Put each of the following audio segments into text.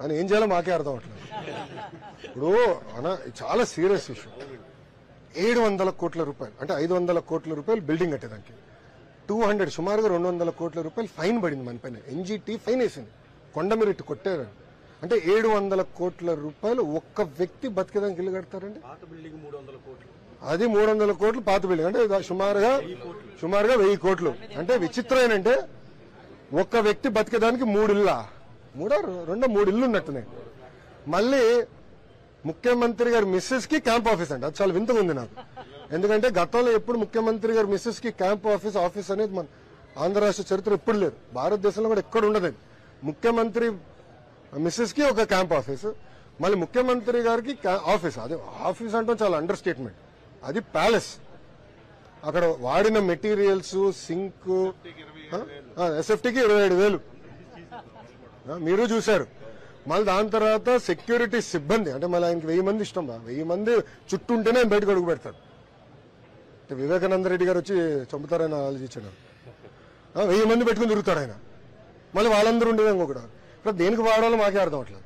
అని ఏం చేయాలో మాకే అర్థం అవట్లేదు. ఇప్పుడు చాలా సీరియస్ ఇష్యూ. 700 కోట్ల రూపాయలు అంటే 500 కోట్ల రూపాయలు బిల్డింగ్ కట్టేదానికి 200 సుమారుగా 200 కోట్ల రూపాయలు ఫైన్ పడింది మన పైన. ఎన్జీటీ ఫైన్ వేసింది, కొండమిరెట్టి కొట్టారని. అంటే 700 కోట్ల రూపాయలు ఒక్క వ్యక్తి బతికేదానికి ఇల్లు కడతారండి. అది 300 కోట్లు పాత బిల్డింగ్ అంటే సుమారుగా 1000 కోట్లు. అంటే విచిత్రం ఏంటంటే ఒక్క వ్యక్తి బతికేదానికి 3 ఇళ్ళ 3 ఇల్లు ఉన్నట్టున్నాయి. మళ్ళీ ముఖ్యమంత్రి గారి మిస్సెస్ కి క్యాంప్ ఆఫీస్ అండి. అది చాలా వింతగా ఉంది నాకు. ఎందుకంటే గతంలో ఎప్పుడు ముఖ్యమంత్రి గారి మిస్సెస్ కి క్యాంప్ ఆఫీస్ అనేది మన ఆంధ్ర రాష్ట్ర చరిత్ర ఎప్పుడు లేదు, భారతదేశంలో కూడా ఎక్కడ ఉండదు. ముఖ్యమంత్రి మిస్సెస్ కి ఒక క్యాంప్ ఆఫీస్, మళ్ళీ ముఖ్యమంత్రి గారికి ఆఫీస్. అది ఆఫీస్ అంటే చాలా అండర్ స్టేట్మెంట్. అది ప్యాలెస్. అక్కడ వాడిన మెటీరియల్స్ సింక్ ఎస్ఎఫ్టీకి 27,000 మీరు చూశారు. మళ్ళీ దాని తర్వాత సెక్యూరిటీ సిబ్బంది అంటే మళ్ళీ ఆయనకి 1000 మంది ఇష్టం. 1000 మంది చుట్టూ ఉంటేనే ఆయన బయటకు అడుగు పెడతారు. వివేకానంద రెడ్డి గారు వచ్చి చంపుతారని ఆలోచించాడు. 1000 మంది పెట్టుకుని తిరుగుతాడు ఆయన. మళ్ళీ వాళ్ళందరూ ఉండేది ఇంకొకటి. ఇక్కడ దేనికి వాడాలో మాకే అర్థం అవట్లేదు.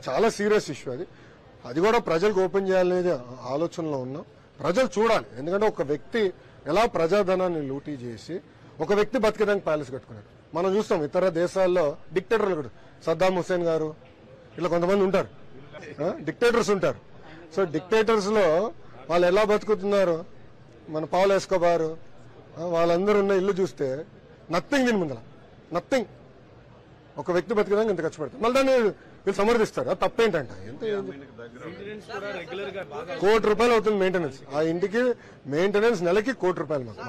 చాలా సీరియస్ ఇష్యూ అది. అది కూడా ప్రజలకు ఓపెన్ చేయాలనేది ఆలోచనలో ఉన్నాం. ప్రజలు చూడాలి. ఎందుకంటే ఒక వ్యక్తి ఎలా ప్రజాధనాన్ని లూటీ చేసి ఒక వ్యక్తి బతికేదానికి ప్యాలెస్ కట్టుకున్నాడు. మనం చూస్తాం ఇతర దేశాల్లో డిక్టేటర్లు కూడా, సద్దాం హుస్సేన్ గారు ఇట్లా కొంతమంది ఉంటారు, డిక్టేటర్స్ ఉంటారు. సో డిక్టేటర్స్ లో వాళ్ళు ఎలా బతుకుతున్నారు, మన పౌల్ ఎస్కోబార్ వాళ్ళందరూ ఉన్న ఇల్లు చూస్తే నథింగ్. దీని ముందర నథింగ్. ఒక వ్యక్తి బతికేదానికి ఇంత ఖర్చు పెడతారు. మళ్ళీ దాన్ని వీళ్ళు సమర్థిస్తారు. అది తప్పేంటంట. ఎంత ₹1 కోటి అవుతుంది మెయింటెనెన్స్. ఆ ఇంటికి మెయింటెనెన్స్ నెలకి ₹1 కోటి మాకు.